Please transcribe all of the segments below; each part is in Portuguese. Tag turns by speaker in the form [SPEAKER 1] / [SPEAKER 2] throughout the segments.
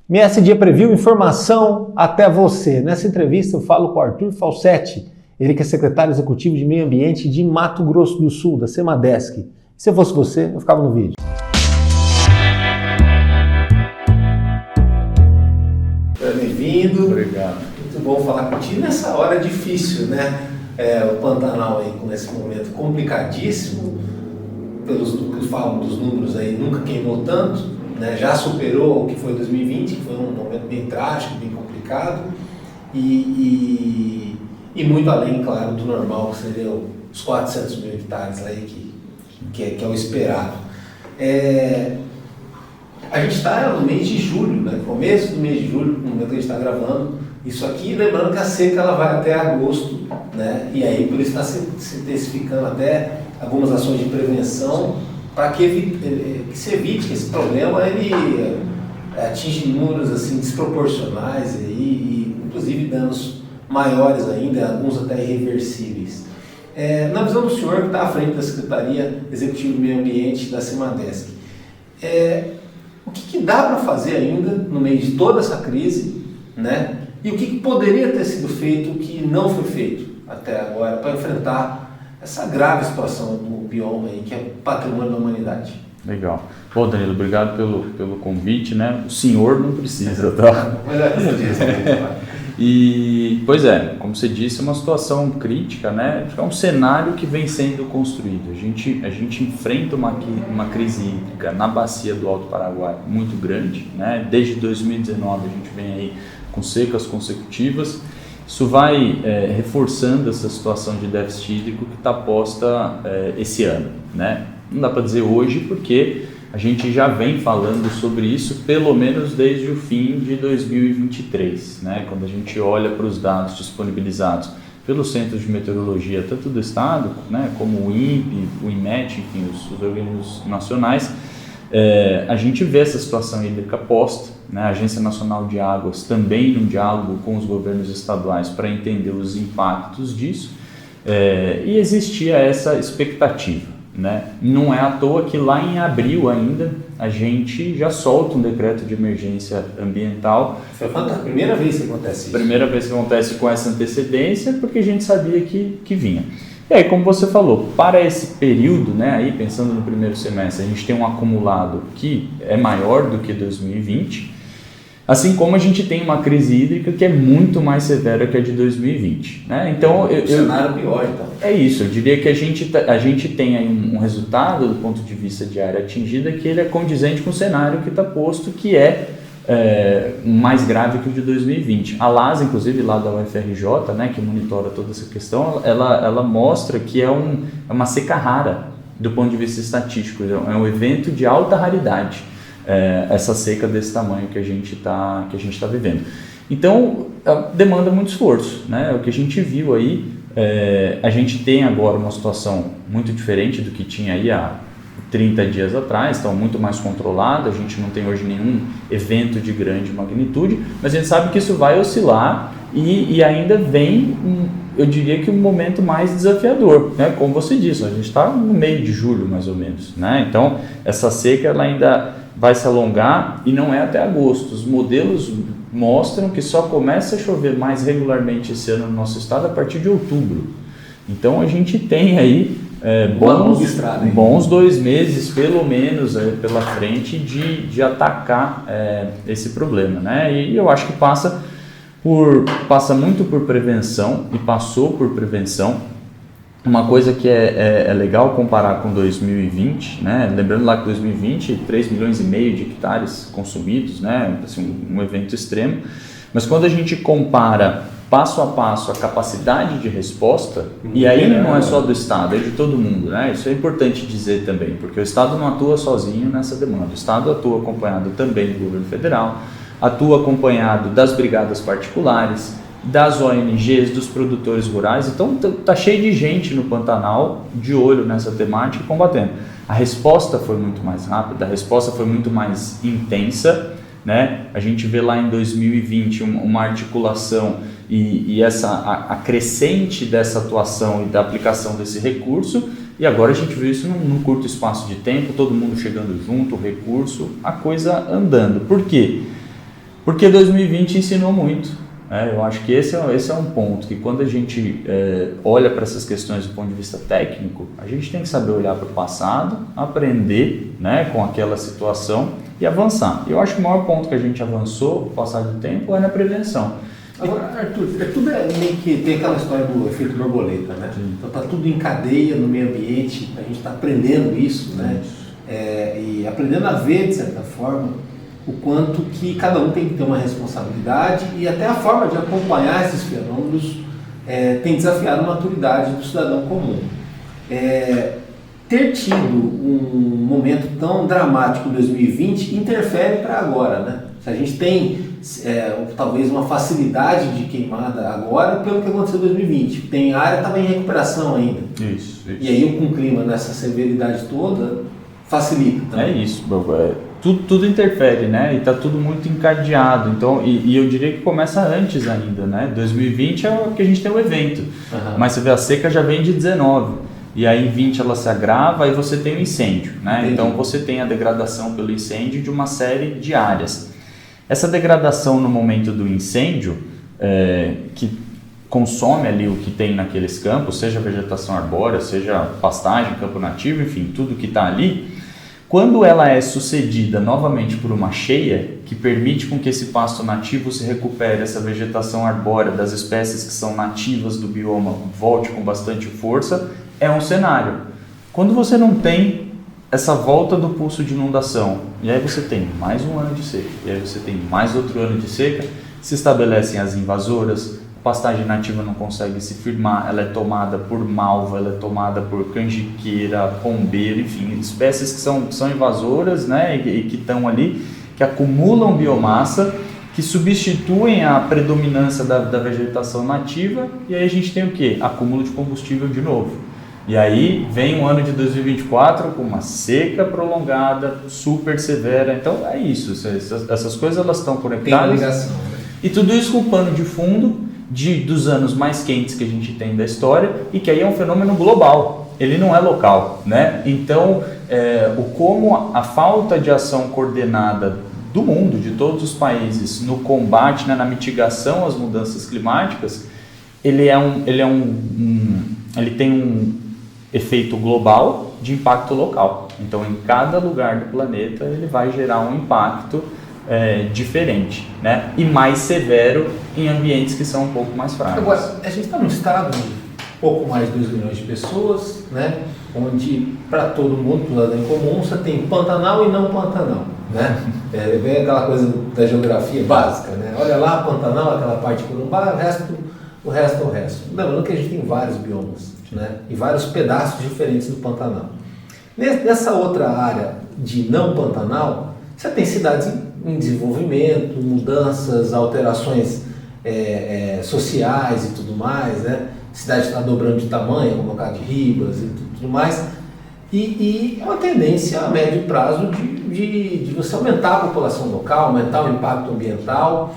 [SPEAKER 1] MSD Preview, informação até você. Nessa entrevista eu falo com o Arthur Falsetti, ele que é secretário executivo de Meio Ambiente de Mato Grosso do Sul, da Semadesc. Se eu fosse você, eu ficava no vídeo. Bem-vindo.
[SPEAKER 2] Obrigado.
[SPEAKER 1] Muito bom falar contigo nessa hora difícil, né? O Pantanal aí com esse momento complicadíssimo, pelos que falam dos números aí, nunca queimou tanto, né? Já superou o que foi 2020, que foi um momento bem trágico, bem complicado, e muito além, claro, do normal, que seria os 400 mil hectares aí, que é o esperado. A gente está no mês de julho, né? Começo do mês de julho, no momento que a gente está gravando isso aqui, lembrando que a seca ela vai até agosto, né? E aí por isso está se intensificando até algumas ações de prevenção para que se evite que esse problema ele atinja números assim desproporcionais e inclusive danos maiores ainda, alguns até irreversíveis. Na visão do senhor que está à frente da Secretaria Executiva do Meio Ambiente da Semadesc, o que dá para fazer ainda no meio de toda essa crise, né? E o que poderia ter sido feito que não foi feito até agora para enfrentar essa grave situação do bioma aí, que é patrimônio da humanidade?
[SPEAKER 2] Legal. Bom, Danilo, obrigado pelo convite, né? O senhor não precisa, tá? E, pois é, como você disse, é uma situação crítica, né? É um cenário que vem sendo construído. A gente enfrenta uma crise hídrica na bacia do Alto Paraguai muito grande, né? Desde 2019 a gente vem aí com secas consecutivas. Isso vai reforçando essa situação de déficit hídrico que está posta esse ano, né? Não dá para dizer hoje porque a gente já vem falando sobre isso pelo menos desde o fim de 2023, né? Quando a gente olha para os dados disponibilizados pelo Centro de Meteorologia, tanto do Estado, né, como o INPE, o INMET, enfim, os organismos nacionais, a gente vê essa situação hídrica posta, né? A Agência Nacional de Águas também num diálogo com os governos estaduais para entender os impactos disso, e existia essa expectativa, né? Não é à toa que lá em abril ainda a gente já solta um decreto de emergência ambiental.
[SPEAKER 1] Foi a primeira vez que acontece isso?
[SPEAKER 2] Primeira vez que acontece com essa antecedência, porque a gente sabia que vinha. E aí, como você falou, para esse período, né, aí pensando no primeiro semestre, a gente tem um acumulado que é maior do que 2020, assim como a gente tem uma crise hídrica que é muito mais severa que a de 2020, né? Então,
[SPEAKER 1] cenário pior, então.
[SPEAKER 2] É isso, eu diria que a gente tem aí um resultado do ponto de vista de área atingida que ele é condizente com o cenário que está posto, que é mais grave que o de 2020. A LAS, inclusive, lá da UFRJ, né, que monitora toda essa questão, ela mostra que é uma seca rara do ponto de vista estatístico, é um evento de alta raridade, essa seca desse tamanho que a gente tá vivendo. Então, demanda muito esforço, né? O que a gente viu aí, a gente tem agora uma situação muito diferente do que tinha aí há 30 dias atrás, estão muito mais controlado, a gente não tem hoje nenhum evento de grande magnitude, mas a gente sabe que isso vai oscilar e ainda vem, eu diria que um momento mais desafiador, né? Como você disse, a gente está no meio de julho mais ou menos, né? Então essa seca ela ainda vai se alongar e não é até agosto. Os modelos mostram que só começa a chover mais regularmente esse ano no nosso estado a partir de outubro. Então a gente tem aí bons 2 meses, pelo menos, pela frente de atacar esse problema, né? E eu acho que passa muito por prevenção e passou por prevenção. Uma coisa que é legal comparar com 2020, né? Lembrando lá que 2020, 3,5 milhões de hectares consumidos, né? Assim, um evento extremo. Mas quando a gente compara passo a passo a capacidade de resposta, e aí não é só do Estado, é de todo mundo, né? Isso é importante dizer também, porque o Estado não atua sozinho nessa demanda. O Estado atua acompanhado também do governo federal, atua acompanhado das brigadas particulares, das ONGs, dos produtores rurais. Então tá cheio de gente no Pantanal de olho nessa temática e combatendo. A resposta foi muito mais rápida, a resposta foi muito mais intensa, né? A gente vê lá em 2020 uma articulação e a crescente dessa atuação e da aplicação desse recurso, e agora a gente viu isso num curto espaço de tempo, todo mundo chegando junto, o recurso, a coisa andando. Por quê? Porque 2020 ensinou muito. Eu acho que esse é um ponto, que quando a gente olha para essas questões do ponto de vista técnico, a gente tem que saber olhar para o passado, aprender, né, com aquela situação e avançar. Eu acho que o maior ponto que a gente avançou com o passar do tempo é na prevenção.
[SPEAKER 1] Agora, Arthur, tudo meio que tem aquela história do efeito borboleta, né? Sim. Então está tudo em cadeia no meio ambiente, a gente está aprendendo isso, né? E aprendendo a ver, de certa forma, o quanto que cada um tem que ter uma responsabilidade e até a forma de acompanhar esses fenômenos tem desafiado a maturidade do cidadão comum. Ter tido um momento tão dramático em 2020 interfere para agora, né? Se a gente tem talvez uma facilidade de queimada agora pelo que aconteceu em 2020. Tem a área estava em recuperação ainda.
[SPEAKER 2] Isso.
[SPEAKER 1] E aí com o clima nessa severidade toda facilita também.
[SPEAKER 2] É isso, tudo interfere, né? E está tudo muito encadeado. Então, e eu diria que começa antes ainda, né? 2020 é o que a gente tem o evento, mas você vê a seca já vem de 19. E aí em 20 ela se agrava e você tem o incêndio, né? Entendi. Então você tem a degradação pelo incêndio de uma série de áreas. Essa degradação no momento do incêndio, que consome ali o que tem naqueles campos, seja vegetação arbórea, seja pastagem, campo nativo, enfim, tudo que está ali, quando ela é sucedida novamente por uma cheia, que permite com que esse pasto nativo se recupere, essa vegetação arbórea das espécies que são nativas do bioma volte com bastante força, é um cenário. Quando você não tem essa volta do pulso de inundação, e aí você tem mais um ano de seca, e aí você tem mais outro ano de seca, se estabelecem as invasoras, a pastagem nativa não consegue se firmar, ela é tomada por malva, ela é tomada por canjiqueira, pombeiro, enfim, espécies que são invasoras, né, e que estão ali, que acumulam biomassa, que substituem a predominância da vegetação nativa, e aí a gente tem o quê? Acúmulo de combustível de novo. E aí vem o ano de 2024 com uma seca prolongada, super severa. Então é isso, essas coisas elas estão conectadas.
[SPEAKER 1] Tem uma ligação, né?
[SPEAKER 2] E tudo isso com o pano de fundo dos anos mais quentes que a gente tem da história, e que aí é um fenômeno global, ele não é local, né? Então, como a falta de ação coordenada do mundo, de todos os países, no combate, né, na mitigação às mudanças climáticas, ele tem um efeito global de impacto local. Então, em cada lugar do planeta, ele vai gerar um impacto diferente, né? E mais severo em ambientes que são um pouco mais frágeis.
[SPEAKER 1] Agora, a gente está num estado de pouco mais de 2 milhões de pessoas, né? Onde, para todo mundo, para o cidadão comum, você tem Pantanal e não Pantanal, né? Vem aquela coisa da geografia básica, né? Olha lá, Pantanal, aquela parte de Corumbá, o resto é o resto. Lembrando que a gente tem vários biomas, né? E vários pedaços diferentes do Pantanal. Nessa outra área de não Pantanal, você tem cidades em desenvolvimento, mudanças, alterações sociais e tudo mais, né? A cidade está dobrando de tamanho, como o caso de Ribas e tudo mais. E é uma tendência a médio prazo de você aumentar a população local, aumentar o impacto ambiental.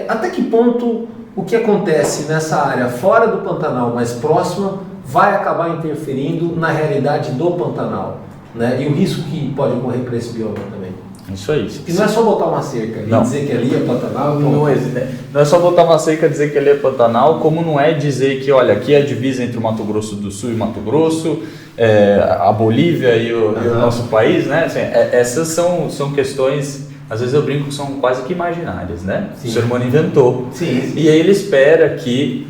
[SPEAKER 1] Até que ponto o que acontece nessa área fora do Pantanal, mais próxima, vai acabar interferindo na realidade do Pantanal, né? E o risco que pode ocorrer para esse bioma também.
[SPEAKER 2] Isso aí.
[SPEAKER 1] E não é só botar uma cerca ali e dizer que ali é Pantanal.
[SPEAKER 2] Não é só botar uma cerca e dizer que ali é Pantanal, como não é dizer que, olha, aqui é a divisa entre o Mato Grosso do Sul e Mato Grosso, a Bolívia e o nosso país, né? Assim, essas são questões, às vezes eu brinco que são quase que imaginárias, né? Sim. O ser humano inventou.
[SPEAKER 1] Sim.
[SPEAKER 2] E aí ele espera que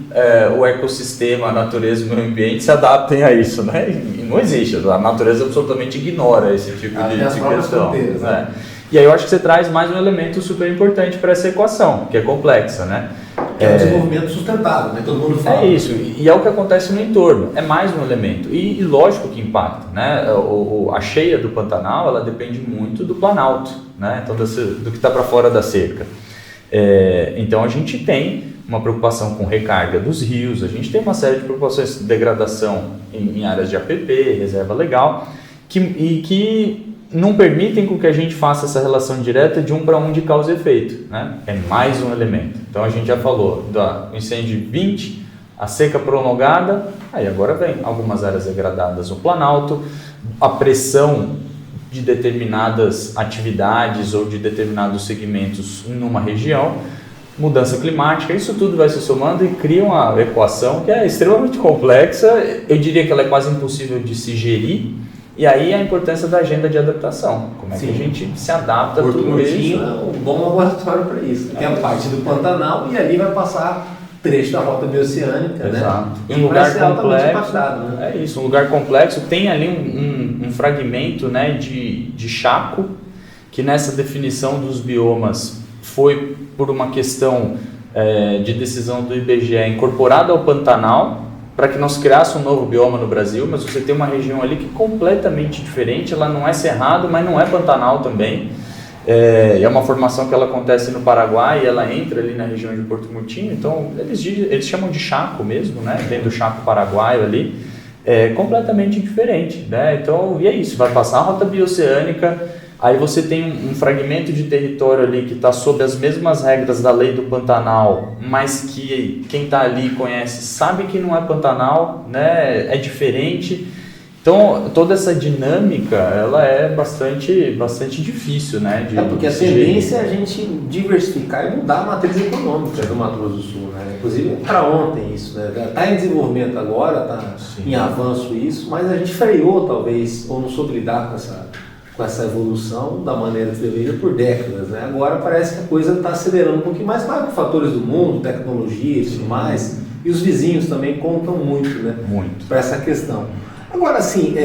[SPEAKER 2] o ecossistema, a natureza e o meio ambiente se adaptem a isso, né? E não existe, a natureza absolutamente ignora esse tipo de questão. Né? E aí eu acho que você traz mais um elemento super importante para essa equação, que é complexa, né?
[SPEAKER 1] É um desenvolvimento sustentável, né? Todo mundo fala.
[SPEAKER 2] É isso, e é o que acontece no entorno, é mais um elemento, e lógico que impacta, né? A cheia do Pantanal, ela depende muito do planalto, né? Então do que está para fora da cerca. Então a gente tem uma preocupação com recarga dos rios, a gente tem uma série de preocupações de degradação em áreas de APP, reserva legal, que não permitem com que a gente faça essa relação direta de 1 para 1 de causa e efeito, né? É mais um elemento. Então a gente já falou do incêndio de 20, a seca prolongada, aí agora vem algumas áreas degradadas no Planalto, a pressão de determinadas atividades ou de determinados segmentos numa região, mudança climática, isso tudo vai se somando e cria uma equação que é extremamente complexa, eu diria que ela é quase impossível de se gerir, e aí a importância da agenda de adaptação, como é que a gente se adapta a tudo isso.
[SPEAKER 1] É um bom laboratório para isso, tem a parte do Pantanal e ali vai passar trecho da rota bioceânica,
[SPEAKER 2] exato,
[SPEAKER 1] né?
[SPEAKER 2] Em um lugar complexo,
[SPEAKER 1] impactado, né?
[SPEAKER 2] É isso, um lugar complexo, tem ali um fragmento, né, de Chaco, que nessa definição dos biomas foi por uma questão de decisão do IBGE incorporado ao Pantanal, para que não se criasse um novo bioma no Brasil, mas você tem uma região ali que é completamente diferente, ela não é cerrado, mas não é Pantanal também, é uma formação que ela acontece no Paraguai e ela entra ali na região de Porto Murtinho, então eles chamam de Chaco mesmo, né? Vem do Chaco paraguaio ali, é completamente diferente, né? Então, e é isso, vai passar a rota bioceânica, aí você tem um fragmento de território ali que está sob as mesmas regras da lei do Pantanal, mas que quem está ali conhece sabe que não é Pantanal, né? É diferente. Então, toda essa dinâmica, ela é bastante difícil, né?
[SPEAKER 1] Porque a tendência é a gente diversificar e mudar a matriz econômica do Mato Grosso do Sul, né? Inclusive, para ontem isso, né? Está em desenvolvimento agora, está em avanço isso, mas a gente freou, talvez, ou não soube lidar com essa evolução da maneira que deveria por décadas, né? Agora parece que a coisa está acelerando um pouquinho mais, claro, com fatores do mundo, tecnologia e tudo mais, e os vizinhos também contam muito, né?
[SPEAKER 2] Muito.
[SPEAKER 1] Para essa questão. Agora, assim,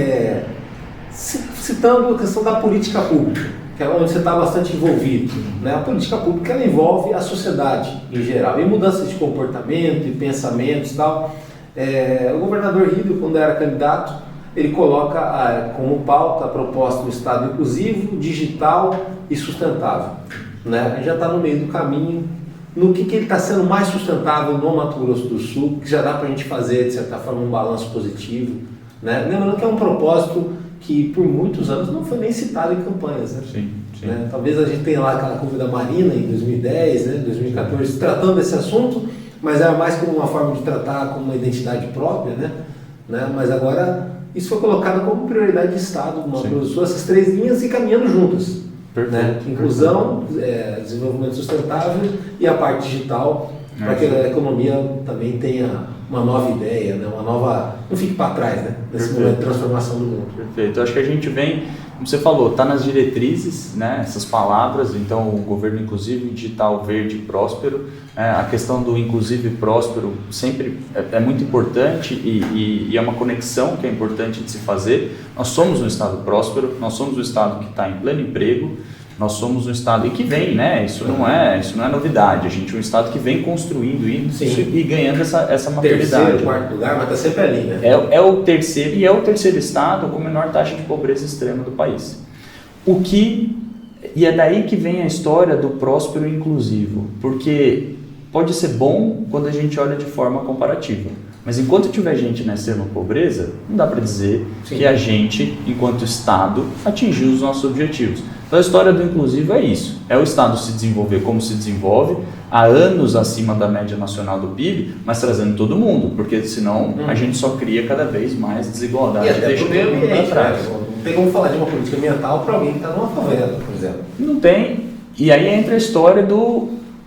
[SPEAKER 1] citando a questão da política pública, que é onde você está bastante envolvido, né? A política pública ela envolve a sociedade em geral, e mudanças de comportamento e pensamentos e tal. O governador Rido, quando era candidato, ele coloca como pauta a proposta do Estado inclusivo, digital e sustentável, né? A gente já está no meio do caminho. No que ele está sendo mais sustentável no Mato Grosso do Sul, que já dá para a gente fazer, de certa forma, um balanço positivo, né? Lembrando que é um propósito que por muitos anos não foi nem citado em campanhas, né?
[SPEAKER 2] Sim.
[SPEAKER 3] Né? Talvez a gente tenha lá aquela curva da Marina em 2010, né? 2014, tratando desse assunto, mas era mais como uma forma de tratar como uma identidade própria, né? Mas agora isso foi colocado como prioridade de Estado do Mato Grosso do Sul, essas três linhas e caminhando juntas. Né? Inclusão, desenvolvimento sustentável e a parte digital, para que a economia também tenha uma nova ideia, né? Não fique para trás, né? Nesse momento de transformação do mundo.
[SPEAKER 2] Perfeito. Eu acho que a gente vem, como você falou, está nas diretrizes, né? Essas palavras, então o governo inclusive, digital, verde, próspero, a questão do inclusive e próspero sempre é muito importante e é uma conexão que é importante de se fazer. Nós somos um estado próspero, nós somos um estado que está em pleno emprego, nós somos um estado e que vem, né? Isso não é novidade. A gente é um estado que vem construindo isso e ganhando essa maturidade.
[SPEAKER 1] Terceiro, quarto lugar, mas está sempre ali, né?
[SPEAKER 2] É o terceiro estado com a menor taxa de pobreza extrema do país. E é daí que vem a história do próspero e inclusivo, porque pode ser bom quando a gente olha de forma comparativa. Mas enquanto tiver gente na extrema pobreza, não dá para dizer que a gente, enquanto Estado, atingiu os nossos objetivos. Então a história do inclusivo é isso, é o Estado se desenvolver como se desenvolve, há anos acima da média nacional do PIB, mas trazendo todo mundo, porque senão a gente só cria cada vez mais desigualdade.
[SPEAKER 1] E até porque não tem como falar de uma política ambiental para alguém que está numa favela, por exemplo.
[SPEAKER 2] Não tem, e aí entra a história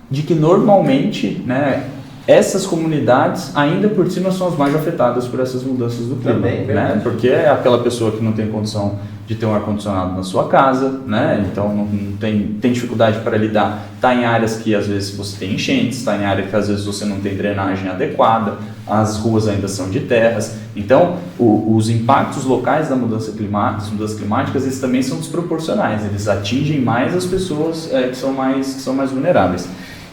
[SPEAKER 2] de que normalmente, né, essas comunidades ainda por cima são as mais afetadas por essas mudanças do clima, né? Porque é aquela pessoa que não tem condição de ter um ar-condicionado na sua casa, né? Então não tem dificuldade para lidar, está em áreas que às vezes você tem enchentes, está em áreas que às vezes você não tem drenagem adequada, as ruas ainda são de terras, então os impactos locais das mudanças climáticas eles também são desproporcionais, eles atingem mais as pessoas que são mais vulneráveis.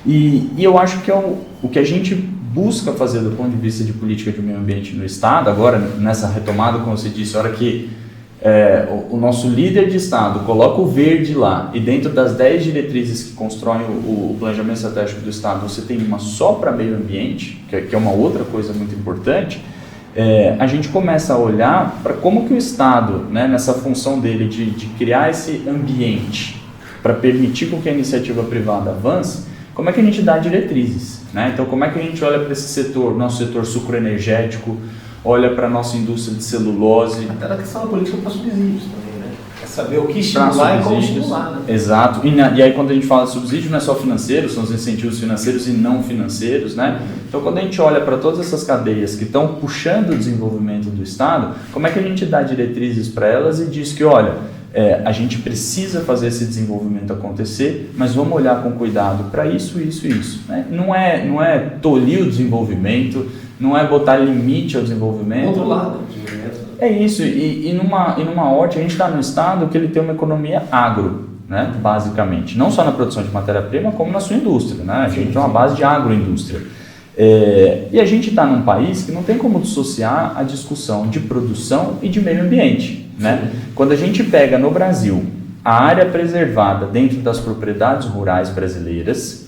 [SPEAKER 2] E eu acho que o que a gente busca fazer do ponto de vista de política de meio ambiente no Estado, agora nessa retomada, como você disse, a hora que o nosso líder de Estado coloca o verde lá e dentro das 10 diretrizes que constroem o planejamento estratégico do Estado, você tem uma só para meio ambiente, que é uma outra coisa muito importante, a gente começa a olhar para como que o Estado, né, nessa função dele de criar esse ambiente para permitir com que a iniciativa privada avance, como é que a gente dá diretrizes, né? Então, como é que a gente olha para esse setor, nosso setor sucroenergético, olha para a nossa indústria de celulose.
[SPEAKER 1] Até na questão da política para subsídios também, né? saber o que estimular e como estimular. Né?
[SPEAKER 2] Exato. E aí quando a gente fala de subsídio, não é só financeiro, são os incentivos financeiros e não financeiros, né? Então quando a gente olha para todas essas cadeias que estão puxando o desenvolvimento do Estado, como é que a gente dá diretrizes para elas e diz que, olha, a gente precisa fazer esse desenvolvimento acontecer, mas vamos olhar com cuidado para isso, né? Não é tolir o desenvolvimento, não é botar limite ao desenvolvimento.
[SPEAKER 1] Outro lado do desenvolvimento.
[SPEAKER 2] É isso, e numa ótica, a gente está no estado que ele tem uma economia agro, né, basicamente. Não só na produção de matéria-prima, como na sua indústria. Né? A gente tem uma base de agroindústria. E a gente está num país que não tem como dissociar a discussão de produção e de meio ambiente. Né? Quando a gente pega no Brasil a área preservada dentro das propriedades rurais brasileiras,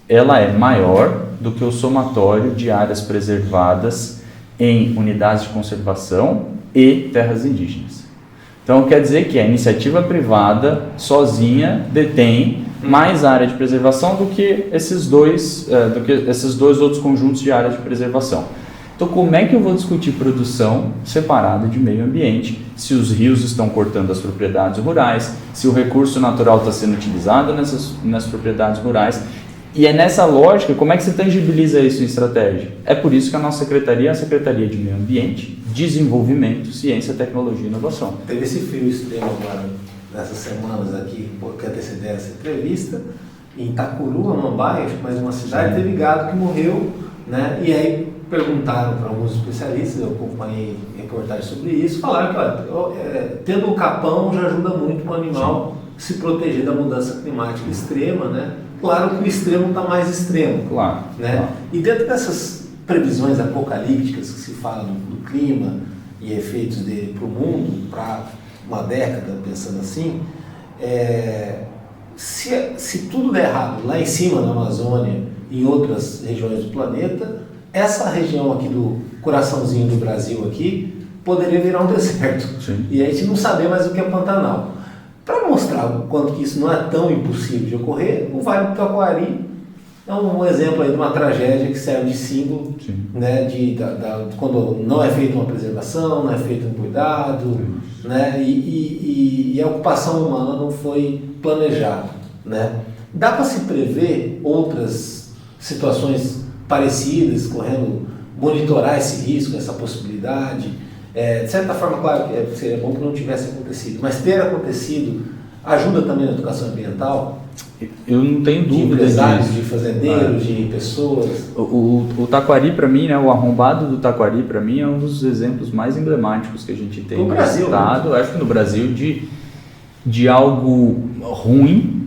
[SPEAKER 2] ela é maior do que o somatório de áreas preservadas em unidades de conservação e terras indígenas. Então quer dizer que a iniciativa privada sozinha detém mais área de preservação do que esses dois outros conjuntos de áreas de preservação. Então como é que eu vou discutir produção separada de meio ambiente se os rios estão cortando as propriedades rurais, se o recurso natural está sendo utilizado nessas propriedades rurais? E é nessa lógica, como é que se tangibiliza isso em estratégia? É por isso que a nossa secretaria é a Secretaria de Meio Ambiente, Desenvolvimento, Ciência, Tecnologia e Inovação.
[SPEAKER 1] Teve esse frio extremo agora, nessas semanas aqui, que antecedeu essa entrevista, em Itacuru, Amambai, mais uma cidade, teve gado que morreu, né? E aí perguntaram para alguns especialistas, eu acompanhei reportagens sobre isso, falaram que olha, tendo o capão já ajuda muito o animal se proteger da mudança climática extrema, né? Claro que o extremo está mais extremo.
[SPEAKER 2] Claro,
[SPEAKER 1] né?
[SPEAKER 2] Claro.
[SPEAKER 1] E dentro dessas previsões apocalípticas que se fala do clima e efeitos dele para o mundo, para uma década, pensando assim, se tudo der errado lá em cima na Amazônia e em outras regiões do planeta, essa região aqui do coraçãozinho do Brasil aqui poderia virar um deserto.
[SPEAKER 2] Sim.
[SPEAKER 1] E a gente não saber mais o que é Pantanal. Para mostrar o quanto que isso não é tão impossível de ocorrer, o Vale do Taquari é um exemplo aí de uma tragédia que serve de símbolo, né, quando não é feita uma preservação, não é feito um cuidado, né, e a ocupação humana não foi planejada. Né. Dá para se prever outras situações parecidas, monitorar esse risco, essa possibilidade? De certa forma, claro que seria bom que não tivesse acontecido, mas ter acontecido ajuda também na educação ambiental?
[SPEAKER 2] Eu não tenho dúvida
[SPEAKER 1] de empresários,
[SPEAKER 2] disso.
[SPEAKER 1] De fazendeiros, de pessoas.
[SPEAKER 2] O Taquari, para mim, né, o arrombado do Taquari, para mim, é um dos exemplos mais emblemáticos que a gente tem no estado. Né? Acho que no Brasil, de algo ruim,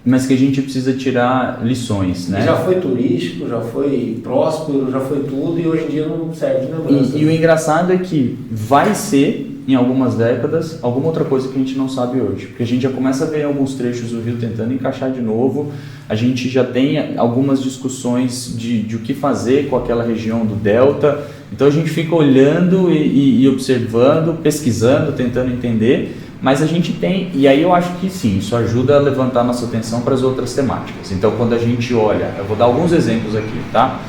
[SPEAKER 2] mas que a gente precisa tirar lições, né?
[SPEAKER 1] Já foi turístico, já foi próspero, já foi tudo e hoje em dia não serve de lembrança.
[SPEAKER 2] E o engraçado é que vai ser, em algumas décadas, alguma outra coisa que a gente não sabe hoje. Porque a gente já começa a ver alguns trechos do Rio tentando encaixar de novo, a gente já tem algumas discussões de o que fazer com aquela região do Delta, então a gente fica olhando e observando, pesquisando, tentando entender. Mas a gente tem, e aí eu acho que sim, isso ajuda a levantar nossa atenção para as outras temáticas. Então, quando a gente olha, eu vou dar alguns exemplos aqui, tá?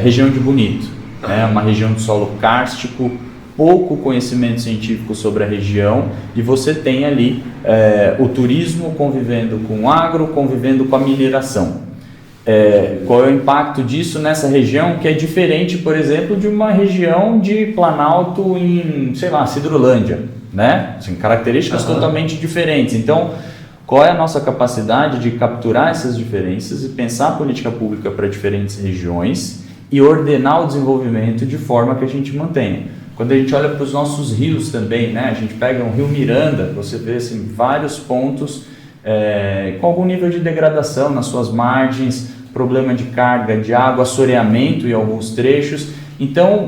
[SPEAKER 2] Região de Bonito, né? Uma região de solo kárstico, pouco conhecimento científico sobre a região, e você tem ali o turismo convivendo com o agro, convivendo com a mineração. Qual é o impacto disso nessa região que é diferente, por exemplo, de uma região de Planalto em, sei lá, Sidrolândia? Né? Assim, características totalmente diferentes. Então, qual é a nossa capacidade de capturar essas diferenças e pensar a política pública para diferentes regiões e ordenar o desenvolvimento de forma que a gente mantenha? Quando a gente olha para os nossos rios também, né? A gente pega um rio Miranda, você vê assim, vários pontos com algum nível de degradação nas suas margens, problema de carga de água, assoreamento em alguns trechos. Então,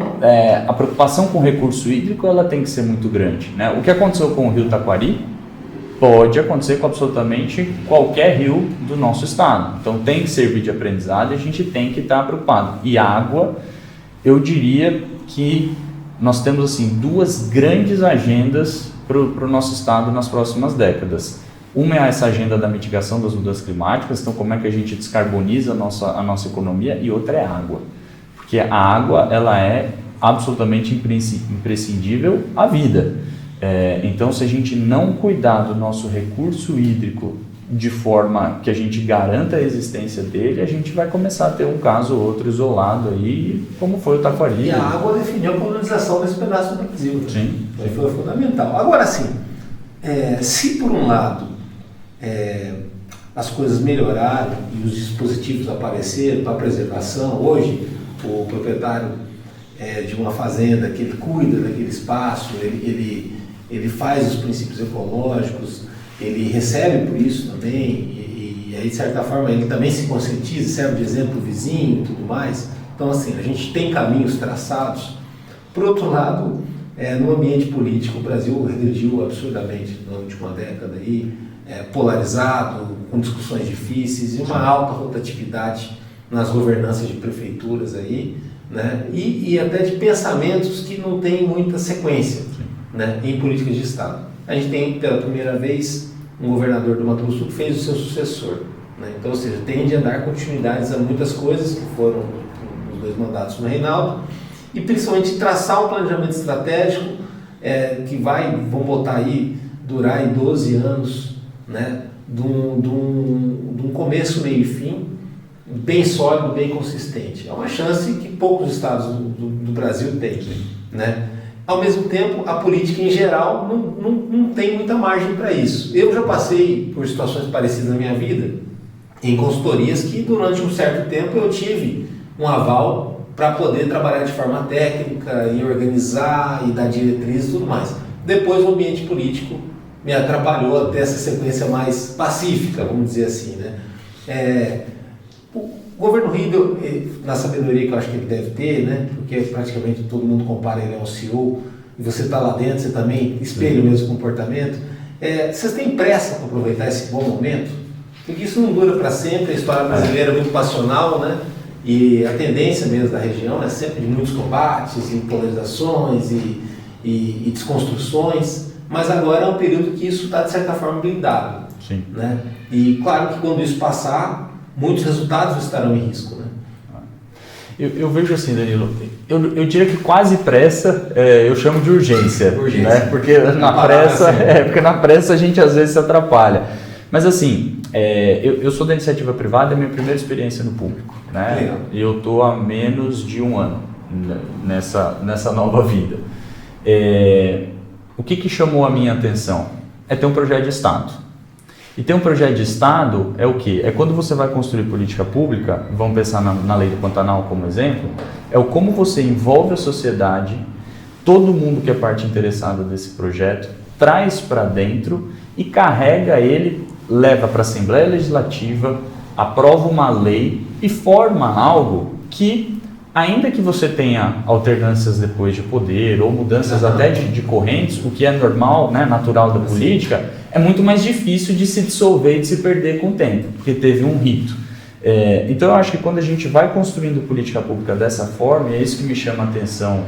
[SPEAKER 2] a preocupação com o recurso hídrico ela tem que ser muito grande. Né? O que aconteceu com o rio Taquari pode acontecer com absolutamente qualquer rio do nosso estado. Então, tem que servir de aprendizado e a gente tem que estar preocupado. E água, eu diria que nós temos assim, duas grandes agendas para o nosso estado nas próximas décadas. Uma é essa agenda da mitigação das mudanças climáticas, então como é que a gente descarboniza a nossa economia, e outra é a água. Porque a água ela é absolutamente imprescindível à vida. Então, se a gente não cuidar do nosso recurso hídrico de forma que a gente garanta a existência dele, a gente vai começar a ter um caso ou outro isolado aí, como foi o Taquari.
[SPEAKER 1] E a água definiu a colonização desse pedaço do Brasil. Né?
[SPEAKER 2] Sim.
[SPEAKER 1] Foi fundamental. Agora sim, se por um lado as coisas melhoraram e os dispositivos apareceram para preservação, hoje o proprietário de uma fazenda que ele cuida daquele espaço, ele faz os princípios ecológicos, ele recebe por isso também, e aí de certa forma ele também se conscientiza, serve de exemplo o vizinho e tudo mais. Então assim, a gente tem caminhos traçados. Por outro lado, no ambiente político, o Brasil regrediu absurdamente na última década, aí, polarizado, com discussões difíceis e uma alta rotatividade nas governanças de prefeituras aí, né? E até de pensamentos que não têm muita sequência, né? Em políticas de Estado. A gente tem pela primeira vez um governador do Mato Grosso que fez o seu sucessor, né? Então, ou seja, tende a dar continuidades a muitas coisas que foram os 2 mandatos do Reinaldo, e principalmente traçar um planejamento estratégico que vamos botar aí, durar aí 12 anos, né? De um começo, meio e fim, bem sólido, bem consistente. É uma chance que poucos estados do Brasil têm, né? Ao mesmo tempo, a política em geral não tem muita margem para isso. Eu já passei por situações parecidas na minha vida, em consultorias, que durante um certo tempo eu tive um aval para poder trabalhar de forma técnica e organizar e dar diretrizes e tudo mais. Depois o ambiente político me atrapalhou até essa sequência mais pacífica, vamos dizer assim, né? O governo Riedel, na sabedoria que eu acho que ele deve ter, né? Porque praticamente todo mundo compara ele ao CEO, e você está lá dentro, você também espelha o mesmo comportamento. Vocês têm pressa para aproveitar esse bom momento? Porque isso não dura para sempre, a história brasileira é muito passional, né? E a tendência mesmo da região é sempre de muitos combates, e polarizações e desconstruções, mas agora é um período que isso está de certa forma blindado.
[SPEAKER 2] Sim.
[SPEAKER 1] Né? E claro que quando isso passar, muitos resultados estarão em risco. Né?
[SPEAKER 2] Eu vejo assim, Danilo, eu diria que quase pressa eu chamo de urgência. Né? Porque na pressa a gente às vezes se atrapalha. Mas assim, eu sou da iniciativa privada, é a minha primeira experiência no público. Né? E eu estou há menos de um ano nessa nova vida. O que chamou a minha atenção? É ter um projeto de Estado. E ter um projeto de Estado é o quê? É quando você vai construir política pública, vamos pensar na lei do Pantanal como exemplo, é o como você envolve a sociedade, todo mundo que é parte interessada desse projeto, traz para dentro e carrega ele, leva para a Assembleia Legislativa, aprova uma lei e forma algo que, ainda que você tenha alternâncias depois de poder ou mudanças até de correntes, o que é normal, né, natural da política, é muito mais difícil de se dissolver e de se perder com o tempo, porque teve um rito. Então eu acho que quando a gente vai construindo política pública dessa forma, e é isso que me chama a atenção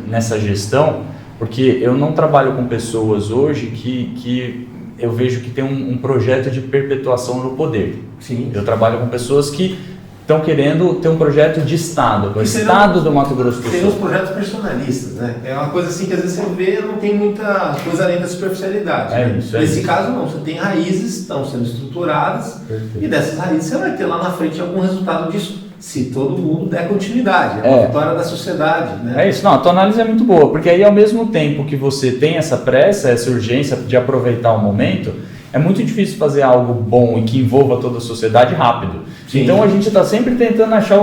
[SPEAKER 2] nessa gestão, porque eu não trabalho com pessoas hoje que eu vejo que tem um projeto de perpetuação no poder.
[SPEAKER 1] Sim.
[SPEAKER 2] Eu trabalho com pessoas que estão querendo ter um projeto de Estado, o Estado do Mato Grosso do Sul.
[SPEAKER 1] Tem uns projetos personalistas, né? É uma coisa assim que às vezes você vê, não tem muita coisa além da superficialidade. Nesse caso não, você tem raízes, estão sendo estruturadas. Perfeito. E dessas raízes você vai ter lá na frente algum resultado disso, se todo mundo der continuidade. É uma vitória da sociedade. Né?
[SPEAKER 2] É isso, não, a tua análise é muito boa, porque aí ao mesmo tempo que você tem essa pressa, essa urgência de aproveitar o momento, é muito difícil fazer algo bom e que envolva toda a sociedade rápido. Sim. Então a gente está sempre tentando achar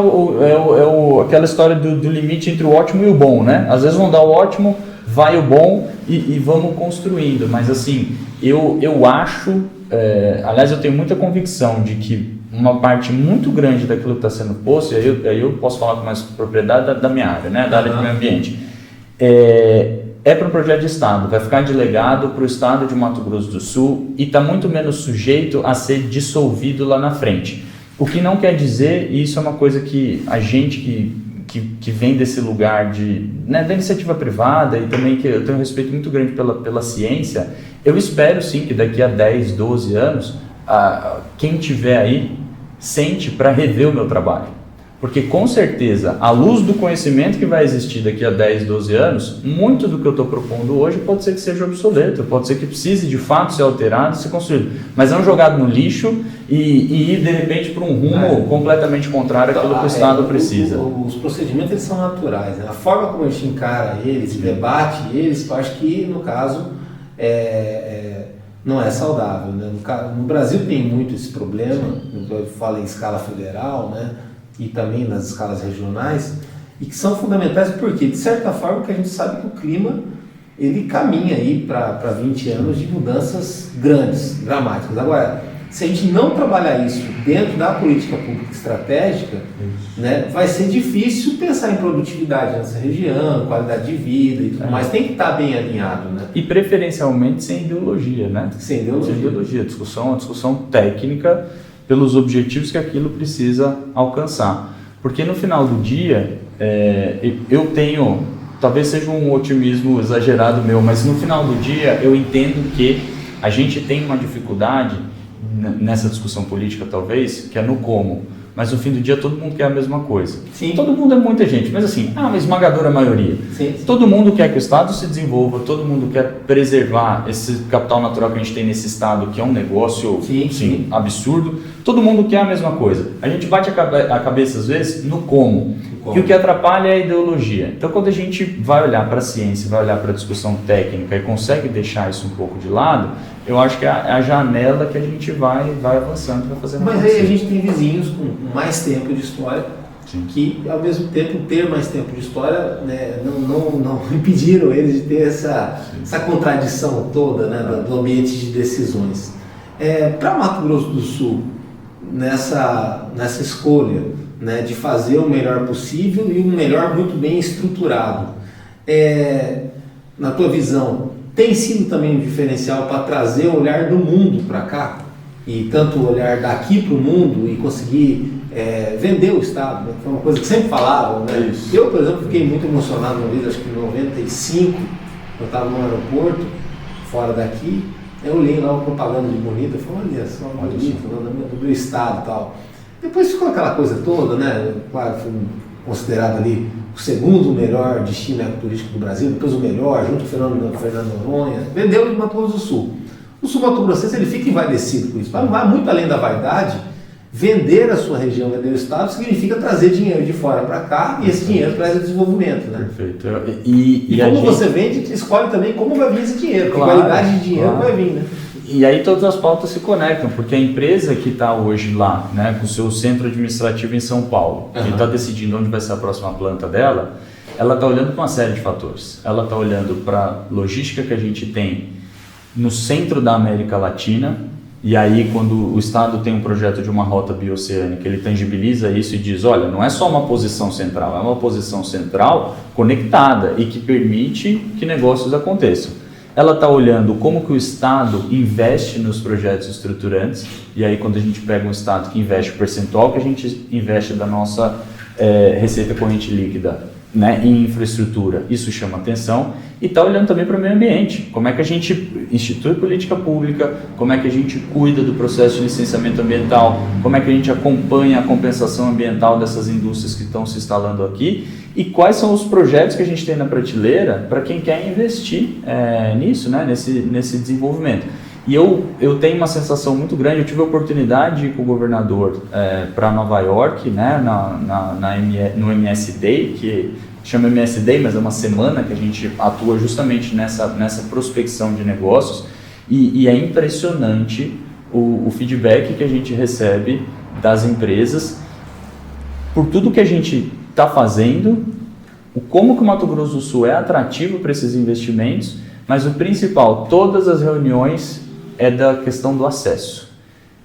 [SPEAKER 2] aquela história do limite entre o ótimo e o bom, né? Às vezes vão dar o ótimo, vai o bom e vamos construindo. Mas assim, eu acho, aliás eu tenho muita convicção de que uma parte muito grande daquilo que está sendo posto, e aí eu posso falar com mais propriedade da minha área, né? Da área de meio ambiente. Para um projeto de Estado, vai ficar de legado para o Estado de Mato Grosso do Sul e está muito menos sujeito a ser dissolvido lá na frente. O que não quer dizer, e isso é uma coisa que a gente que vem desse lugar da iniciativa privada e também que eu tenho um respeito muito grande pela ciência, eu espero sim que daqui a 10, 12 anos, quem tiver aí sente para rever o meu trabalho. Porque com certeza, à luz do conhecimento que vai existir daqui a 10, 12 anos, muito do que eu estou propondo hoje pode ser que seja obsoleto, pode ser que precise de fato ser alterado, ser construído, mas não jogado no lixo e ir de repente para um rumo completamente contrário àquilo que o Estado precisa.
[SPEAKER 1] Os procedimentos eles são naturais, né? A forma como a gente encara eles, debate eles, eu acho que no caso não é saudável, né? No Brasil tem muito esse problema, eu falo em escala federal, né? E também nas escalas regionais, e que são fundamentais porque, de certa forma, que a gente sabe que o clima ele caminha aí para 20 anos de mudanças grandes, dramáticas. Agora, se a gente não trabalhar isso dentro da política pública estratégica, né, vai ser difícil pensar em produtividade nessa região, qualidade de vida e tudo mais. Tem que estar bem alinhado, né?
[SPEAKER 2] E preferencialmente sem ideologia, né?
[SPEAKER 1] Sem ideologia.
[SPEAKER 2] Sem ideologia. Discussão técnica pelos objetivos que aquilo precisa alcançar. Porque no final do dia, eu tenho, talvez seja um otimismo exagerado meu, mas no final do dia eu entendo que a gente tem uma dificuldade nessa discussão política talvez, que é no como. Mas no fim do dia todo mundo quer a mesma coisa.
[SPEAKER 1] Sim.
[SPEAKER 2] Todo mundo é muita gente, mas assim, a esmagadora maioria.
[SPEAKER 1] Sim.
[SPEAKER 2] Todo mundo quer que o Estado se desenvolva, todo mundo quer preservar esse capital natural que a gente tem nesse Estado, que é um negócio sim, absurdo. Todo mundo quer a mesma coisa. A gente bate a cabeça às vezes no como. E o que atrapalha é a ideologia. Então quando a gente vai olhar para a ciência, vai olhar para a discussão técnica e consegue deixar isso um pouco de lado, eu acho que é a janela que a gente vai avançando para fazer mais.
[SPEAKER 1] Mas aí a gente tem vizinhos com mais tempo de história, sim, que ao mesmo tempo ter mais tempo de história, né, não impediram eles de ter essa contradição toda, né, do ambiente de decisões. Para Mato Grosso do Sul, nessa escolha, né, de fazer o melhor possível e o melhor muito bem estruturado, na tua visão, tem sido também um diferencial para trazer o olhar do mundo para cá, e tanto o olhar daqui para o mundo e conseguir vender o Estado, né? Foi uma coisa que sempre falavam, né? Eu, por exemplo, fiquei muito emocionado uma vez, acho que em 95, eu estava no aeroporto, fora daqui, eu olhei lá uma propaganda de Bonito, eu falei, olha só, Bonito, do meu Estado e tal. Depois ficou aquela coisa toda, né? Claro, fui considerado ali o segundo melhor destino ecoturístico do Brasil, depois o melhor, junto com o Fernando Noronha, vendeu de Mato Grosso do Sul. O sul-mato grossense ele fica envaidecido com isso, mas vai muito além da vaidade. Vender a sua região, vender o Estado, significa trazer dinheiro de fora para cá, e esse dinheiro traz o desenvolvimento, né?
[SPEAKER 2] Perfeito.
[SPEAKER 1] E como você vende, escolhe também como vai vir esse dinheiro, claro, que qualidade de dinheiro vai vir, né?
[SPEAKER 2] E aí todas as pautas se conectam, porque a empresa que está hoje lá, né, com o seu centro administrativo em São Paulo, que está decidindo onde vai ser a próxima planta dela, ela está olhando para uma série de fatores. Ela está olhando para a logística que a gente tem no centro da América Latina, e aí quando o Estado tem um projeto de uma rota bioceânica, ele tangibiliza isso e diz, olha, não é só uma posição central, é uma posição central conectada e que permite que negócios aconteçam. Ela está olhando como que o Estado investe nos projetos estruturantes, e aí quando a gente pega um Estado que investe o percentual que a gente investe da nossa receita corrente líquida, né, em infraestrutura, isso chama atenção, e está olhando também para o meio ambiente, como é que a gente institui política pública, como é que a gente cuida do processo de licenciamento ambiental, como é que a gente acompanha a compensação ambiental dessas indústrias que estão se instalando aqui, e quais são os projetos que a gente tem na prateleira para quem quer investir nisso, né, nesse desenvolvimento. E eu tenho uma sensação muito grande, eu tive a oportunidade de ir com o governador para Nova York, né, no MS Day, que chama MS Day, mas é uma semana que a gente atua justamente nessa prospecção de negócios, e é impressionante o feedback que a gente recebe das empresas por tudo que a gente está fazendo, como que o Mato Grosso do Sul é atrativo para esses investimentos, mas o principal, todas as reuniões é da questão do acesso.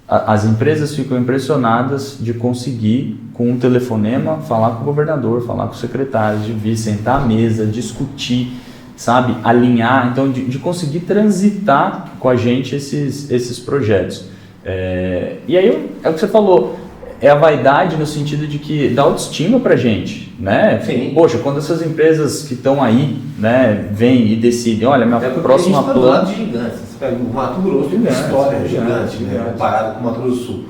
[SPEAKER 2] As empresas ficam impressionadas de conseguir, com um telefonema, falar com o governador, falar com o secretário, de vir sentar à mesa, discutir, sabe, alinhar, então de conseguir transitar com a gente esses projetos. E aí é o que você falou, é a vaidade no sentido de que dá autoestima pra gente, né?
[SPEAKER 1] Sim.
[SPEAKER 2] Poxa, quando essas empresas que estão aí, né, vêm e decidem, olha, minha próxima planta...
[SPEAKER 1] de gigantes. Você pega o Mato Grosso, tem uma história gigante, né, comparado com o Mato Grosso do Sul.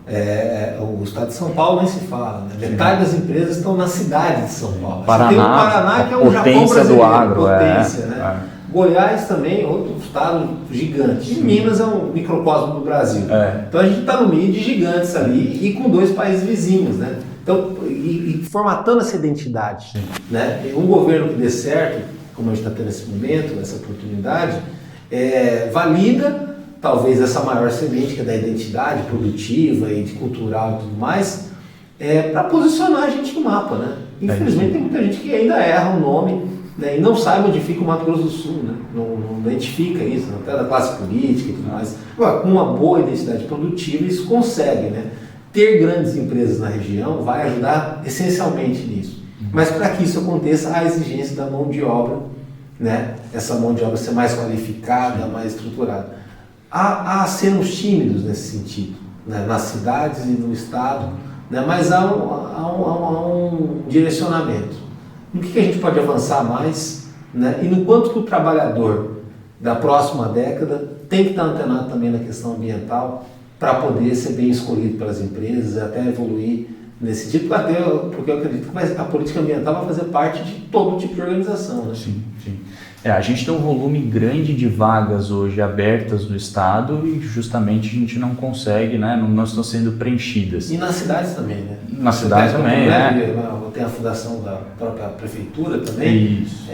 [SPEAKER 1] O estado de São Paulo nem se fala, né? Metade das empresas estão na cidade de São Paulo.
[SPEAKER 2] Paraná,
[SPEAKER 1] você tem o Paraná, que é um Japão brasileiro,
[SPEAKER 2] do agro,
[SPEAKER 1] potência, né? Goiás também, outro estado gigante. E Minas é um microcosmo do Brasil. Então a gente está no meio de gigantes ali e com 2 países vizinhos, né? Então, e formatando essa identidade, né? Um governo que dê certo, como a gente está tendo nesse momento, essa oportunidade, valida talvez essa maior semente que é da identidade produtiva e de cultural e tudo mais, para posicionar a gente no mapa, né? Infelizmente tem muita gente que ainda erra o nome, né, e não sabe onde fica o Mato Grosso do Sul, né? Não identifica isso, até da classe política e tudo mais. Agora, com uma boa identidade produtiva, isso consegue, né? Ter grandes empresas na região vai ajudar essencialmente nisso. Mas para que isso aconteça, há a exigência da mão de obra, né? Essa mão de obra ser mais qualificada, mais estruturada. Há acenos tímidos nesse sentido, né? Nas cidades e no estado, né? Mas há um direcionamento. No que a gente pode avançar mais, né? E no quanto que o trabalhador da próxima década tem que estar antenado também na questão ambiental para poder ser bem escolhido pelas empresas, até evoluir nesse sentido, porque eu acredito que a política ambiental vai fazer parte de todo tipo de organização. Né?
[SPEAKER 2] Sim. A gente tem um volume grande de vagas hoje abertas no estado e justamente a gente não consegue, né? Não estão sendo preenchidas.
[SPEAKER 1] E nas cidades também, né?
[SPEAKER 2] Nas cidades também,
[SPEAKER 1] Tem a fundação da própria prefeitura também.
[SPEAKER 2] Isso.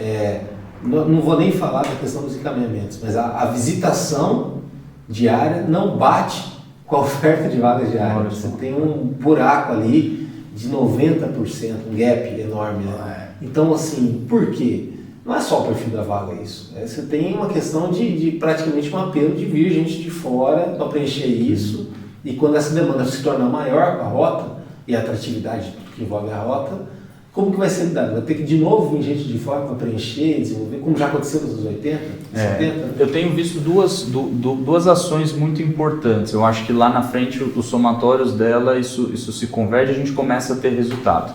[SPEAKER 1] Não vou nem falar da questão dos encaminhamentos, mas a visitação diária não bate com a oferta de vagas diárias. Você tem um buraco ali de 90%, um gap enorme. Né? Então, assim, por quê? Não é só o perfil da vaga isso. Você tem uma questão de praticamente um apelo de vir gente de fora para preencher isso. E quando essa demanda se tornar maior com a rota e a atratividade de tudo que envolve a rota, como que vai ser lidado? Vai ter que de novo vir gente de fora para preencher, desenvolver, como já aconteceu nos anos 80, 70?
[SPEAKER 2] Eu tenho visto duas ações muito importantes. Eu acho que lá na frente, os somatórios dela, isso se converge e a gente começa a ter resultado.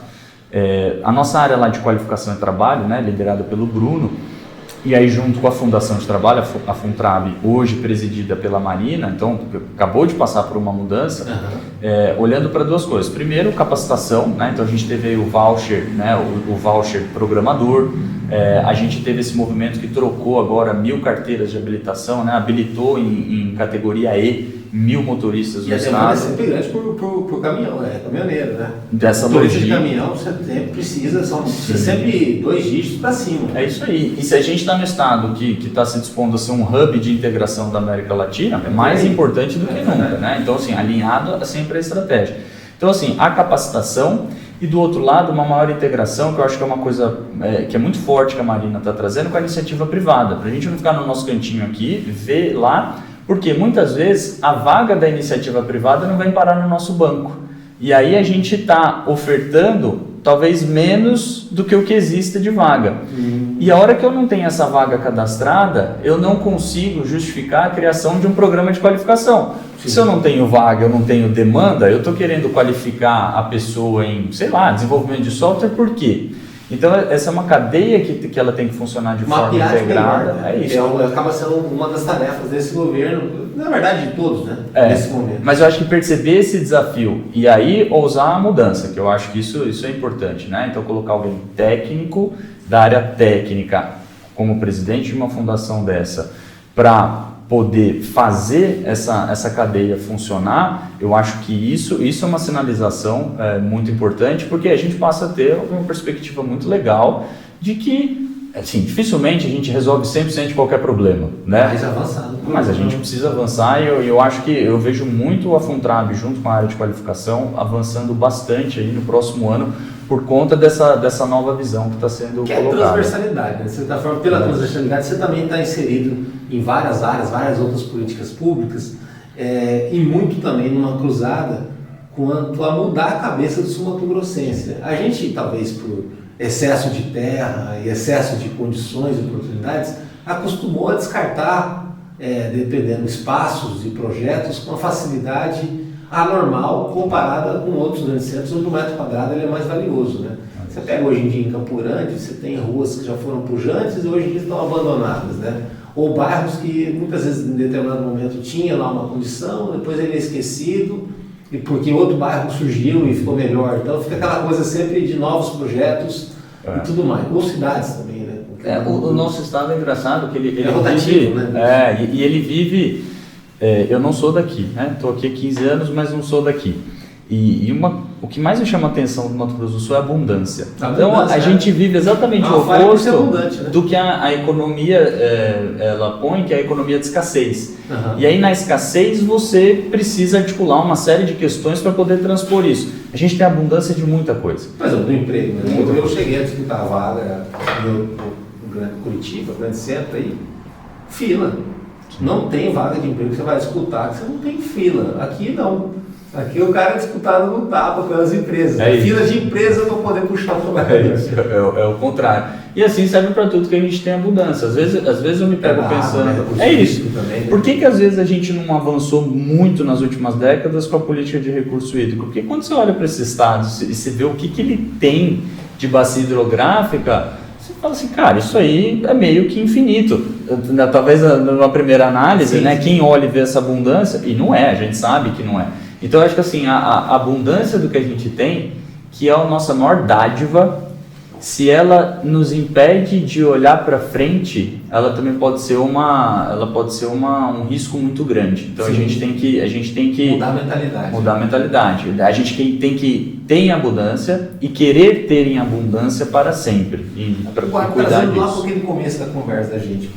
[SPEAKER 2] A nossa área lá de qualificação e trabalho, né, liderada pelo Bruno, e aí junto com a Fundação de Trabalho, a Funtrab, hoje presidida pela Marina, então acabou de passar por uma mudança, olhando para 2 coisas. Primeiro, capacitação, né, então a gente teve aí o voucher, né, o voucher programador, a gente teve esse movimento que trocou agora 1.000 carteiras de habilitação, né, habilitou em categoria E 1.000 motoristas no estado.
[SPEAKER 1] E a demanda é sempre grande por caminhão, caminhoneiro, né?
[SPEAKER 2] Dessa
[SPEAKER 1] motorista de caminhão, você sempre precisa, são sempre 2 dígitos para cima.
[SPEAKER 2] É isso aí. E se a gente está no estado que está se dispondo a ser um hub de integração da América Latina, é mais importante do que nunca, né? Então, assim, alinhado sempre a estratégia. Então, assim, a capacitação e do outro lado, uma maior integração, que eu acho que é uma coisa que é muito forte que a Marina está trazendo com a iniciativa privada. Para a gente não ficar no nosso cantinho aqui, ver lá. Porque muitas vezes a vaga da iniciativa privada não vem parar no nosso banco. E aí a gente está ofertando talvez menos do que o que existe de vaga. E a hora que eu não tenho essa vaga cadastrada, eu não consigo justificar a criação de um programa de qualificação. Se eu não tenho vaga, eu não tenho demanda, eu estou querendo qualificar a pessoa em, sei lá, desenvolvimento de software, por quê? Então, essa é uma cadeia que ela tem que funcionar de forma integrada.
[SPEAKER 1] Melhor, né?
[SPEAKER 2] É isso.
[SPEAKER 1] Acaba sendo uma das tarefas desse governo, na verdade de todos, né? Nesse momento.
[SPEAKER 2] Mas eu acho que perceber esse desafio e aí ousar a mudança, que eu acho que isso é importante, né? Então, colocar alguém técnico, da área técnica, como presidente de uma fundação dessa, para poder fazer essa cadeia funcionar, eu acho que isso é uma sinalização muito importante, porque a gente passa a ter uma perspectiva muito legal de que, assim, dificilmente a gente resolve 100% de qualquer problema, né?
[SPEAKER 1] Mais avançado.
[SPEAKER 2] Mas a gente precisa avançar e eu acho que eu vejo muito a Funtrab junto com a área de qualificação avançando bastante aí no próximo ano por conta dessa nova visão que está sendo colocada.
[SPEAKER 1] Que é a transversalidade, né? De certa forma, pela transversalidade, você também está inserido em várias áreas, várias outras políticas públicas e muito também numa cruzada quanto a mudar a cabeça do sul-mato-grossense. A gente, talvez por excesso de terra e excesso de condições e oportunidades, acostumou a descartar, dependendo, espaços e projetos com uma facilidade anormal comparada com outros grandes centros onde o metro quadrado ele é mais valioso, né? Você pega hoje em dia em Campo Grande, você tem ruas que já foram pujantes e hoje em dia estão abandonadas, né? Ou bairros que muitas vezes em determinado momento tinha lá uma condição, depois ele é esquecido e porque outro bairro surgiu e ficou melhor. Então fica aquela coisa sempre de novos projetos e tudo mais. Ou cidades também, né?
[SPEAKER 2] O nosso estado é engraçado, que ele
[SPEAKER 1] rotativo,
[SPEAKER 2] vive,
[SPEAKER 1] né?
[SPEAKER 2] E ele vive, eu não sou daqui, né? Estou aqui há 15 anos, mas não sou daqui. O que mais me chama a atenção do Mato Grosso do Sul é a abundância. Então a gente vive exatamente o oposto
[SPEAKER 1] né?
[SPEAKER 2] do que a economia ela põe, que é a economia de escassez.
[SPEAKER 1] Uhum.
[SPEAKER 2] E aí na escassez você precisa articular uma série de questões para poder transpor isso. A gente tem abundância de muita coisa.
[SPEAKER 1] Mas do emprego, né? Eu cheguei a disputar a vaga no Curitiba, grande centro, aí, fila. Não tem vaga de emprego que você vai disputar, que você não tem fila. Aqui não. Aqui o cara é disputado no tapa pelas empresas. Fila de empresa para poder puxar o trabalhador.
[SPEAKER 2] É o contrário. E assim serve para tudo que a gente tem abundância. Às vezes eu me pego pensando,
[SPEAKER 1] né?
[SPEAKER 2] Isso.
[SPEAKER 1] Também, né?
[SPEAKER 2] Por que às vezes a gente não avançou muito nas últimas décadas com a política de recurso hídrico? Porque quando você olha para esses estados e você vê o que ele tem de bacia hidrográfica, você fala assim, cara, isso aí é meio que infinito. Talvez numa primeira análise, né, quem olha e vê essa abundância, e não é, a gente sabe que não é. Então eu acho que assim, a abundância do que a gente tem, que é a nossa maior dádiva, se ela nos impede de olhar para frente, ela também pode ser um risco muito grande. Então a gente tem que mudar a mentalidade. A gente tem que ter em abundância e querer ter em abundância para sempre. E para cuidar disso.
[SPEAKER 1] Lá para aquele começo da conversa da gente,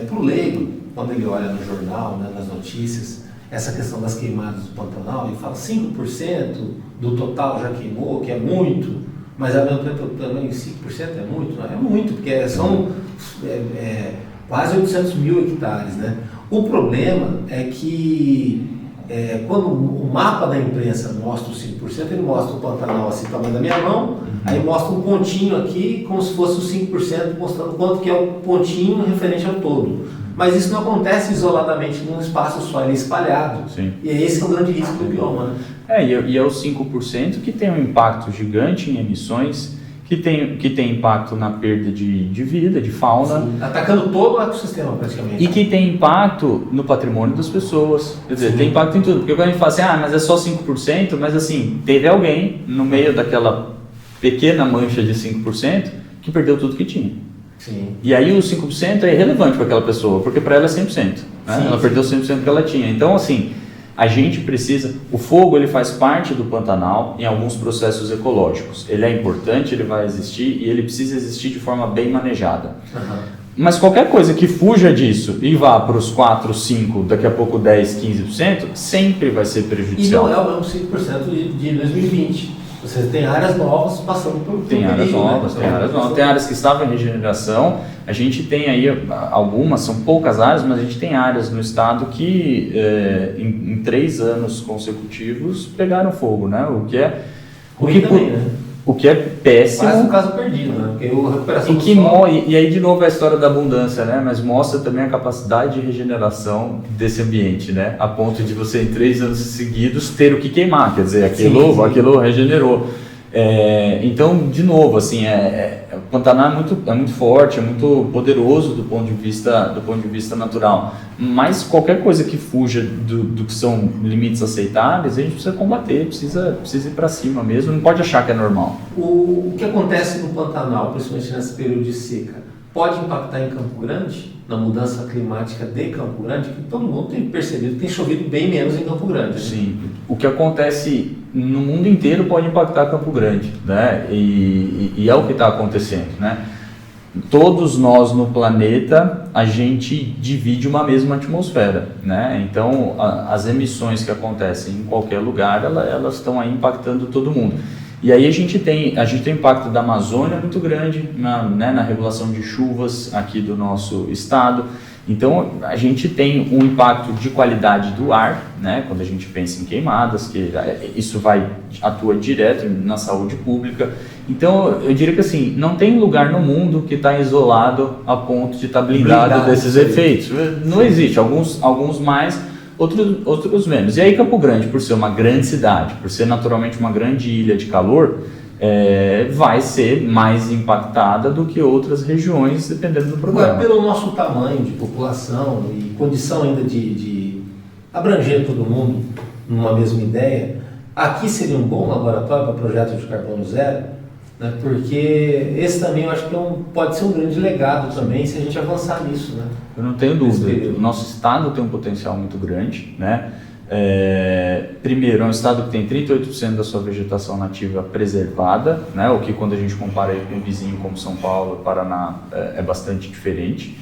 [SPEAKER 1] para o leigo, quando ele olha no jornal, né, nas notícias, essa questão das queimadas do Pantanal, ele fala 5% do total já queimou, que é muito, mas ao mesmo tempo também 5% é muito, não é muito, porque são quase 800 mil hectares, né? O problema é que quando o mapa da imprensa mostra os 5%, ele mostra o Pantanal assim, tamanho da minha mão, aí mostra um pontinho aqui, como se fosse os 5%, mostrando quanto que é o pontinho referente ao todo. Mas isso não acontece isoladamente num espaço só, ele é espalhado.
[SPEAKER 2] Sim.
[SPEAKER 1] E esse é o grande risco do bioma, né?
[SPEAKER 2] E é os 5% que tem um impacto gigante em emissões, que tem impacto na perda de vida, de fauna.
[SPEAKER 1] Sim, atacando todo o ecossistema praticamente.
[SPEAKER 2] E que tem impacto no patrimônio das pessoas. Quer dizer, tem impacto em tudo. Porque quando a gente fala assim, mas é só 5%, mas assim, teve alguém no meio daquela pequena mancha de 5% que perdeu tudo que tinha.
[SPEAKER 1] Sim.
[SPEAKER 2] E aí os 5% é irrelevante para aquela pessoa, porque para ela é 100%. Né? Ela perdeu 100% que ela tinha. Então, assim, a gente precisa... O fogo, ele faz parte do Pantanal em alguns processos ecológicos. Ele é importante, ele vai existir e ele precisa existir de forma bem manejada.
[SPEAKER 1] Uhum.
[SPEAKER 2] Mas qualquer coisa que fuja disso e vá para os 4, 5, daqui a pouco 10, 15%, sempre vai ser prejudicial.
[SPEAKER 1] E não é o mesmo 5% de 2020. Você tem áreas novas passando por
[SPEAKER 2] Tem áreas novas, tem áreas que estavam em regeneração. A gente tem aí algumas, são poucas áreas, mas a gente tem áreas no estado que em 3 anos consecutivos pegaram fogo, né? O que é
[SPEAKER 1] ruim também, né?
[SPEAKER 2] O que é péssimo.
[SPEAKER 1] Quase um caso perdido, né? Porque a recuperação
[SPEAKER 2] e aí de novo é a história da abundância, né? Mas mostra também a capacidade de regeneração desse ambiente, né? A ponto de você em 3 anos seguidos ter o que queimar, quer dizer, aquilo regenerou. Então, de novo, assim, o Pantanal é muito forte, é muito poderoso do ponto de vista natural. Mas qualquer coisa que fuja do que são limites aceitáveis, a gente precisa combater, precisa ir para cima mesmo, não pode achar que é normal.
[SPEAKER 1] O que acontece no Pantanal, principalmente nesse período de seca, pode impactar em Campo Grande, na mudança climática de Campo Grande, que todo mundo tem percebido que tem chovido bem menos em Campo Grande. Né?
[SPEAKER 2] Sim, o que acontece no mundo inteiro pode impactar Campo Grande, né? E é o que está acontecendo, né? Todos nós no planeta, a gente divide uma mesma atmosfera, né? Então, as emissões que acontecem em qualquer lugar, elas estão aí impactando todo mundo. E aí a gente tem o impacto da Amazônia muito grande na regulação de chuvas aqui do nosso estado. Então a gente tem um impacto de qualidade do ar, né? Quando a gente pensa em queimadas, que isso atua direto na saúde pública. Então eu diria que assim, não tem lugar no mundo que está isolado a ponto de estar blindado desses efeitos. Não existe, alguns mais, outros menos. E aí Campo Grande, por ser uma grande cidade, por ser naturalmente uma grande ilha de calor, vai ser mais impactada do que outras regiões, dependendo do problema.
[SPEAKER 1] Agora, pelo nosso tamanho de população e condição ainda de abranger todo mundo numa mesma ideia, Aqui seria um bom laboratório para projeto de carbono zero, né? Porque esse também eu acho que pode ser um grande legado também se a gente avançar nisso, né?
[SPEAKER 2] Eu não tenho dúvida. O nosso estado tem um potencial muito grande, né? Primeiro, é um estado que tem 38% da sua vegetação nativa preservada, né? O que quando a gente compara aí com um vizinho como São Paulo, Paraná, é bastante diferente.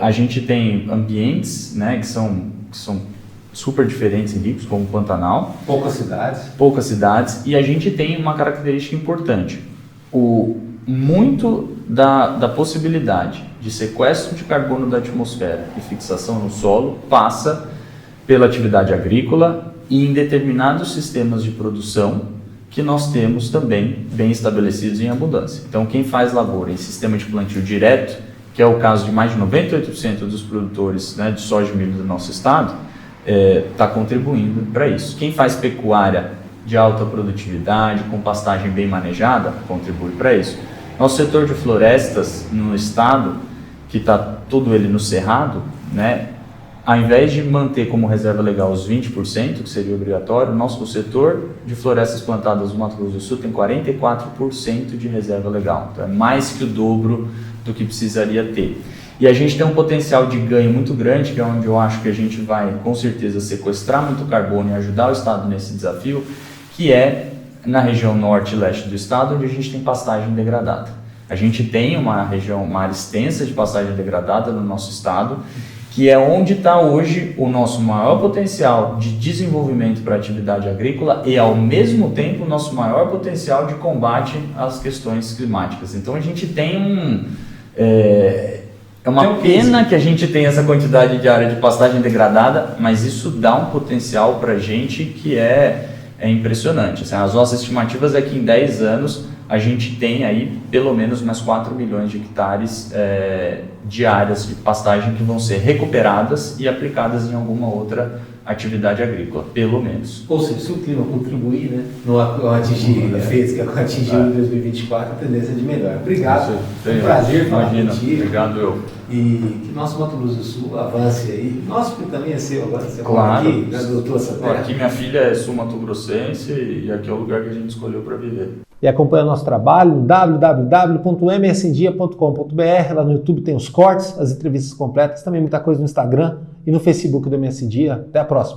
[SPEAKER 2] A gente tem ambientes, né, que são super diferentes e ricos, como o Pantanal. Poucas cidades. E a gente tem uma característica importante. Muito da possibilidade de sequestro de carbono da atmosfera e fixação no solo passa pela atividade agrícola e em determinados sistemas de produção que nós temos também bem estabelecidos em abundância. Então, quem faz lavoura em sistema de plantio direto, que é o caso de mais de 98% dos produtores, né, de soja e milho do nosso estado, está contribuindo para isso. Quem faz pecuária de alta produtividade, com pastagem bem manejada, contribui para isso. Nosso setor de florestas no estado, que está todo ele no cerrado, né, ao invés de manter como reserva legal os 20%, que seria obrigatório, o setor de florestas plantadas no Mato Grosso do Sul tem 44% de reserva legal. Então é mais que o dobro do que precisaria ter. E a gente tem um potencial de ganho muito grande, que é onde eu acho que a gente vai, com certeza, sequestrar muito carbono e ajudar o estado nesse desafio, que é na região norte e leste do estado, onde a gente tem pastagem degradada. A gente tem uma área extensa de pastagem degradada no nosso estado, que é onde está hoje o nosso maior potencial de desenvolvimento para a atividade agrícola e, ao mesmo tempo, o nosso maior potencial de combate às questões climáticas. Então, a gente tem É uma pena que a gente tenha essa quantidade de área de pastagem degradada, mas isso dá um potencial para a gente que é impressionante. Assim, as nossas estimativas é que em 10 anos a gente tem aí pelo menos mais 4 milhões de hectares de áreas de pastagem que vão ser recuperadas e aplicadas em alguma outra atividade agrícola, pelo menos.
[SPEAKER 1] Ou seja, se o clima contribuir, né, não atingir efeitos que atingiu em 2024, a tendência é de melhor. Obrigado, foi um prazer falar contigo.
[SPEAKER 2] Obrigado eu.
[SPEAKER 1] E que nosso Mato Grosso do Sul avance aí. Nosso também é seu agora, você
[SPEAKER 2] claro.
[SPEAKER 1] Aqui, já adotou essa terra.
[SPEAKER 2] Aqui minha filha é sul-mato-grossense e aqui é o lugar que a gente escolheu para viver.
[SPEAKER 1] E acompanha nosso trabalho no www.msdia.com.br. Lá no YouTube tem os cortes, as entrevistas completas, também muita coisa no Instagram e no Facebook do MS Dia. Até a próxima.